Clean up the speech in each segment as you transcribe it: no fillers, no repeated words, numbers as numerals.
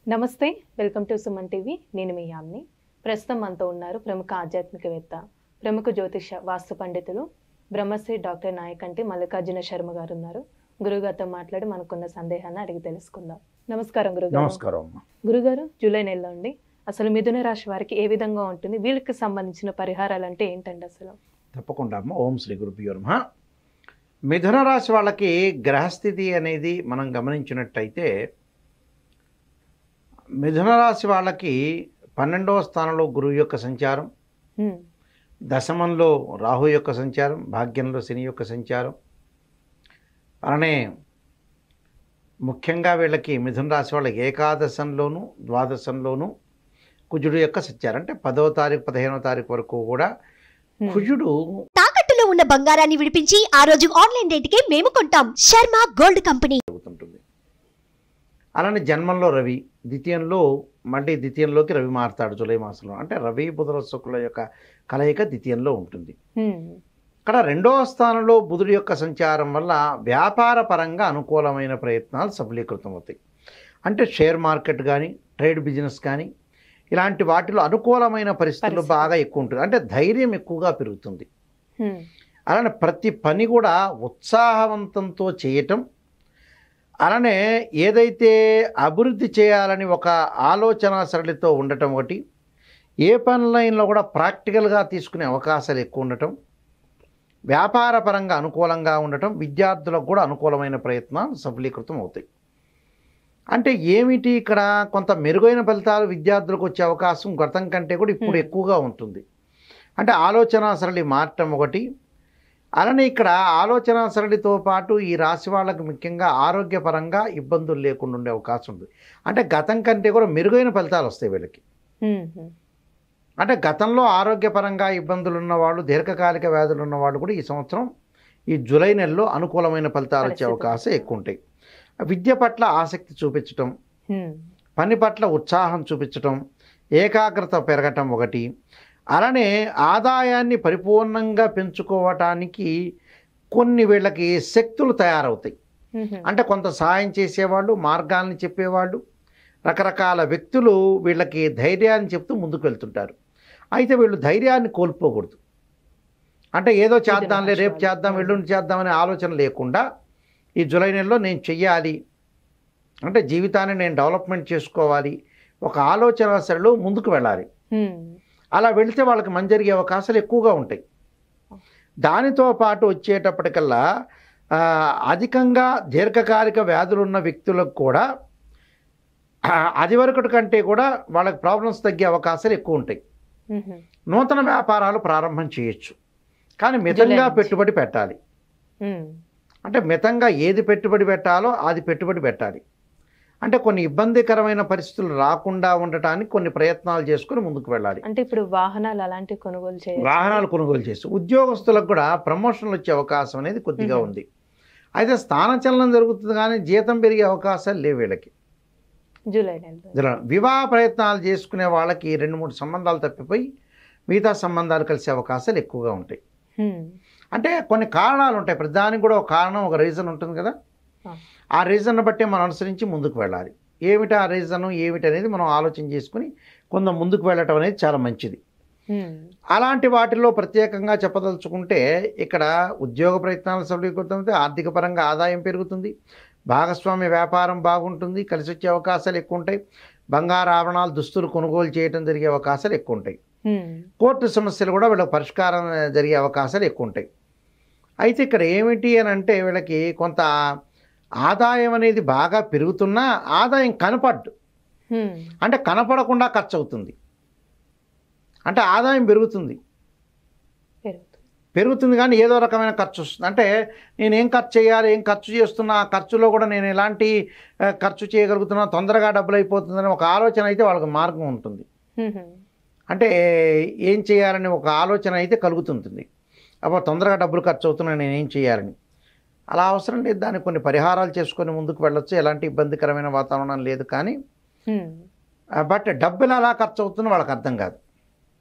నమస్తే, welcome to Suman TV. నేను మీ యామ్ని. ప్రస్తుతం మనతో ఉన్నారు ప్రముఖ ఆధ్యాత్మికవేత్త, ప్రముఖ జ్యోతిష వాస్తు పండితులు బ్రహ్మశ్రీ డాక్టర్ నాయకంటి మల్లికార్జున శర్మ గారు ఉన్నారు. గురుగారితో మాట్లాడి మనకున్న సందేహాన్ని అడిగి తెలుసుకుందాం. నమస్కారం గురుగారు. నమస్కారం. గురుగారు, జూలై నెలలో ఉండి అసలు మిథున రాశి వారికి ఏ విధంగా ఉంటుంది, వీళ్ళకి సంబంధించిన పరిహారాలు అంటే ఏంటండి అసలు? తప్పకుండా అమ్మ. ఓం శ్రీ గురుభ్యో నమః. మిథున రాశి వాళ్ళకి గ్రహస్థితి అనేది మనం గమనించినట్టయితే, మిథున రాశి వాళ్ళకి 12వ స్థానంలో గురువు యొక్క సంచారం, దశమంలో రాహు యొక్క సంచారం, భాగ్యంలో శని యొక్క సంచారం, అలానే ముఖ్యంగా వీళ్ళకి మిథున రాశి వాళ్ళకి ఏకాదశంలోను ద్వాదశంలోను కుజుడు యొక్క సంచారం. అంటే 10వ తారీఖు 15వ తారీఖు వరకు కూడా కుజుడు తాకట్టులో ఉన్న బంగారాన్ని విడిపించి ఆ రోజు ఆన్లైన్ రేటుకే మేము కొంటాం. శర్మ గోల్డ్ కంపెనీ జరుగుతుంటుంది. అలానే జన్మంలో రవి, ద్వితీయంలోకి రవి మారుతాడు జూలై మాసంలో. అంటే రవి బుధుల శుక్రుల యొక్క కలయిక ద్వితీయంలో ఉంటుంది. ఇక్కడ 2వ స్థానంలో బుధుడి యొక్క సంచారం వల్ల వ్యాపార పరంగా అనుకూలమైన ప్రయత్నాలు సఫలీకృతం అవుతాయి. అంటే షేర్ మార్కెట్ కానీ, ట్రేడ్ బిజినెస్ కానీ, ఇలాంటి వాటిలో అనుకూలమైన పరిస్థితులు బాగా ఎక్కువ ఉంటుంది. అంటే ధైర్యం ఎక్కువగా పెరుగుతుంది. అలానే ప్రతి పని కూడా ఉత్సాహవంతంతో చేయటం, అలానే ఏదైతే అభివృద్ధి చేయాలని ఒక ఆలోచన సరళితో ఉండటం ఒకటి, ఏ పనులైనా కూడా ప్రాక్టికల్గా తీసుకునే అవకాశాలు ఎక్కువ ఉండటం, వ్యాపార పరంగా అనుకూలంగా ఉండటం, విద్యార్థులకు కూడా అనుకూలమైన ప్రయత్నాలు సఫలీకృతం అవుతాయి. అంటే ఏమిటి, ఇక్కడ కొంత మెరుగైన ఫలితాలు విద్యార్థులకు వచ్చే అవకాశం గతం కంటే కూడా ఇప్పుడు ఎక్కువగా ఉంటుంది. అంటే ఆలోచన సరళి మారటం ఒకటి. అలానే ఇక్కడ ఆలోచన సరళితో పాటు ఈ రాశి వాళ్ళకు ముఖ్యంగా ఆరోగ్యపరంగా ఇబ్బందులు లేకుండా ఉండే అవకాశం ఉంది. అంటే గతం కంటే కూడా మెరుగైన ఫలితాలు వస్తాయి వీళ్ళకి. అంటే గతంలో ఆరోగ్యపరంగా ఇబ్బందులు ఉన్నవాళ్ళు, దీర్ఘకాలిక వ్యాధులు ఉన్నవాళ్ళు కూడా ఈ సంవత్సరం ఈ జూలై నెలలో అనుకూలమైన ఫలితాలు వచ్చే అవకాశం ఎక్కువ ఉంటాయి. విద్య పట్ల ఆసక్తి చూపించటం, పని పట్ల ఉత్సాహం చూపించటం, ఏకాగ్రత పెరగటం ఒకటి. అలానే ఆదాయాన్ని పరిపూర్ణంగా పెంచుకోవటానికి కొన్ని వీళ్ళకి శక్తులు తయారవుతాయి. అంటే కొంత సహాయం చేసేవాళ్ళు, మార్గాల్ని చెప్పేవాళ్ళు, రకరకాల వ్యక్తులు వీళ్ళకి ధైర్యాన్ని చెప్తూ ముందుకు వెళ్తుంటారు. అయితే వీళ్ళు ధైర్యాన్ని కోల్పోకూడదు. అంటే ఏదో చేద్దాంలే, రేపు చేద్దాం, ఎల్లుండి చేద్దామనే ఆలోచన లేకుండా ఈ జూలై నెలలో నేను చెయ్యాలి, అంటే జీవితాన్ని నేను డెవలప్మెంట్ చేసుకోవాలి, ఒక ఆలోచన సరళిలో ముందుకు వెళ్ళాలి. అలా వెళితే వాళ్ళకి మంచి జరిగే అవకాశాలు ఎక్కువగా ఉంటాయి. దానితో పాటు వచ్చేటప్పటికల్లా అధికంగా దీర్ఘకాలిక వ్యాధులు ఉన్న వ్యక్తులకు కూడా అది వరకటి కంటే కూడా వాళ్ళకి ప్రాబ్లమ్స్ తగ్గే అవకాశాలు ఎక్కువ ఉంటాయి. నూతన వ్యాపారాలు ప్రారంభం చేయొచ్చు, కానీ మితంగా పెట్టుబడి పెట్టాలి. అంటే మితంగా ఏది పెట్టుబడి పెట్టాలో అది పెట్టుబడి పెట్టాలి. అంటే కొన్ని ఇబ్బందికరమైన పరిస్థితులు రాకుండా ఉండటానికి కొన్ని ప్రయత్నాలు చేసుకుని ముందుకు వెళ్ళాలి. అంటే ఇప్పుడు వాహనాలు అలాంటి వాహనాలు కొనుగోలు చేసి ఉద్యోగస్తులకు కూడా ప్రమోషన్లు వచ్చే అవకాశం అనేది కొద్దిగా ఉంది. అయితే స్థానచలనం జరుగుతుంది, కానీ జీతం పెరిగే అవకాశాలు లేవు వీళ్ళకి. జూలై నెలలో వివాహ ప్రయత్నాలు చేసుకునే వాళ్ళకి 2-3 సంబంధాలు తప్పిపోయి మిగతా సంబంధాలు కలిసే అవకాశాలు ఎక్కువగా ఉంటాయి. అంటే కొన్ని కారణాలు ఉంటాయి, ప్రతిదానికి కూడా ఒక కారణం, ఒక రీజన్ ఉంటుంది కదా. ఆ రీజన్ బట్టి మనం అనుసరించి ముందుకు వెళ్ళాలి. ఏమిటి ఆ రీజను, ఏమిటి అనేది మనం ఆలోచన చేసుకుని కొంత ముందుకు వెళ్ళటం అనేది చాలా మంచిది. అలాంటి వాటిల్లో ప్రత్యేకంగా చెప్పదలుచుకుంటే, ఇక్కడ ఉద్యోగ ప్రయత్నాలు సఫలీకృతమైతే ఆర్థిక పరంగా ఆదాయం పెరుగుతుంది, భాగస్వామ్య వ్యాపారం బాగుంటుంది, కలిసి వచ్చే అవకాశాలు ఎక్కువ ఉంటాయి, బంగారు ఆభరణాలు, దుస్తులు కొనుగోలు చేయడం జరిగే అవకాశాలు ఎక్కువ ఉంటాయి. కోర్టు సమస్యలు కూడా వీళ్ళకి పరిష్కారం జరిగే అవకాశాలు ఎక్కువ ఉంటాయి. అయితే ఇక్కడ ఏమిటి అని అంటే, వీళ్ళకి కొంత ఆదాయం అనేది బాగా పెరుగుతున్నా ఆదాయం అంటే కనపడకుండా ఖర్చు అవుతుంది. అంటే ఆదాయం పెరుగుతుంది కానీ ఏదో రకమైన ఖర్చు వస్తుంది. అంటే నేను ఏం ఖర్చు చేయాలి, ఏం ఖర్చు చేస్తున్నా, ఆ ఖర్చులో కూడా నేను ఎలాంటి ఖర్చు చేయగలుగుతున్నా, తొందరగా డబ్బులు అయిపోతుందని ఒక ఆలోచన అయితే వాళ్ళకి మార్గం ఉంటుంది. అంటే ఏం చేయాలని ఒక ఆలోచన అయితే కలుగుతుంటుంది. అప్పుడు తొందరగా డబ్బులు ఖర్చు అవుతున్నా, నేనేం చేయాలని. అలా అవసరం లేదు, దానికి కొన్ని పరిహారాలు చేసుకొని ముందుకు వెళ్ళొచ్చు, ఎలాంటి ఇబ్బందికరమైన వాతావరణం లేదు. కానీ బట్ డబ్బులు అలా ఖర్చు అవుతున్నా వాళ్ళకి అర్థం కాదు.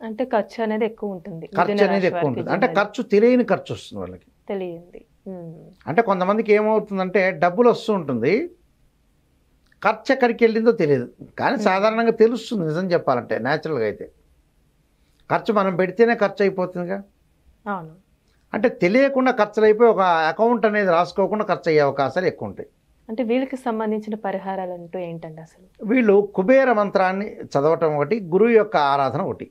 అంటే ఖర్చు అనేది ఎక్కువ ఉంటుంది. అంటే ఖర్చు తెలియని ఖర్చు వస్తుంది వాళ్ళకి, తెలియంది. అంటే కొంతమందికి ఏమవుతుందంటే డబ్బులు వస్తూ ఉంటుంది, ఖర్చు ఎక్కడికి వెళ్ళిందో తెలియదు, కానీ సాధారణంగా తెలుస్తుంది నిజం చెప్పాలంటే. న్యాచురల్గా అయితే ఖర్చు మనం పెడితేనే ఖర్చు అయిపోతుందిగా. అవును. అంటే తెలియకుండా ఖర్చులు అయిపోయి ఒక అకౌంట్ అనేది రాసుకోకుండా ఖర్చు అయ్యే అవకాశాలు ఎక్కువ ఉంటాయి. అంటే వీళ్ళకి సంబంధించిన పరిహారాలు అంటూ ఏంటండి అసలు? వీళ్ళు కుబేర మంత్రాన్ని చదవటం ఒకటి, గురువు యొక్క ఆరాధన ఒకటి.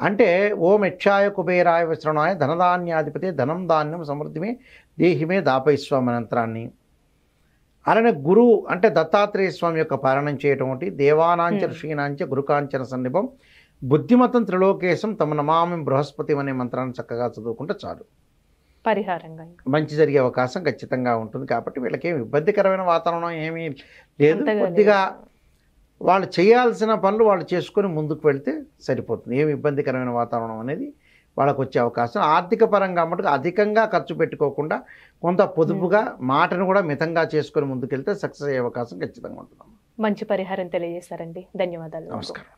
అంటే ఓం యక్షాయ కుబేరాయ విశ్రణాయ ధనధాన్యాధిపతి ధనం ధాన్యం సమృద్ధిమే దేహిమే దాపైస్వామి మంత్రాన్ని, అలానే గురువు అంటే దత్తాత్రేయ స్వామి యొక్క పాలనం చేయటం ఒకటి, దేవానాంచ ఋషీనాంచ గురుకాంచన సన్నిభం బుద్ధిమతం త్రిలోకేశం తమ నమామి బృహస్పతి అనే మంత్రాన్ని చక్కగా చదువుకుంటే చాలు, పరిహారంగా మంచి జరిగే అవకాశం ఖచ్చితంగా ఉంటుంది. కాబట్టి వీళ్ళకి ఏమి ఇబ్బందికరమైన వాతావరణం ఏమీ లేదు. అంతగా కొద్దిగా వాళ్ళు చేయాల్సిన పనులు వాళ్ళు చేసుకొని ముందుకు వెళ్తే సరిపోతుంది. ఏమి ఇబ్బందికరమైన వాతావరణం అనేది వాళ్ళకు వచ్చే అవకాశం. ఆర్థిక పరంగా మటుకు అధికంగా ఖర్చు పెట్టుకోకుండా కొంత పొదుపుగా మాటను కూడా మితంగా చేసుకొని ముందుకెళ్తే సక్సెస్ అయ్యే అవకాశం ఖచ్చితంగా ఉంటుంది. మంచి పరిహారం తెలియజేశారండి. ధన్యవాదాలు. నమస్కారం.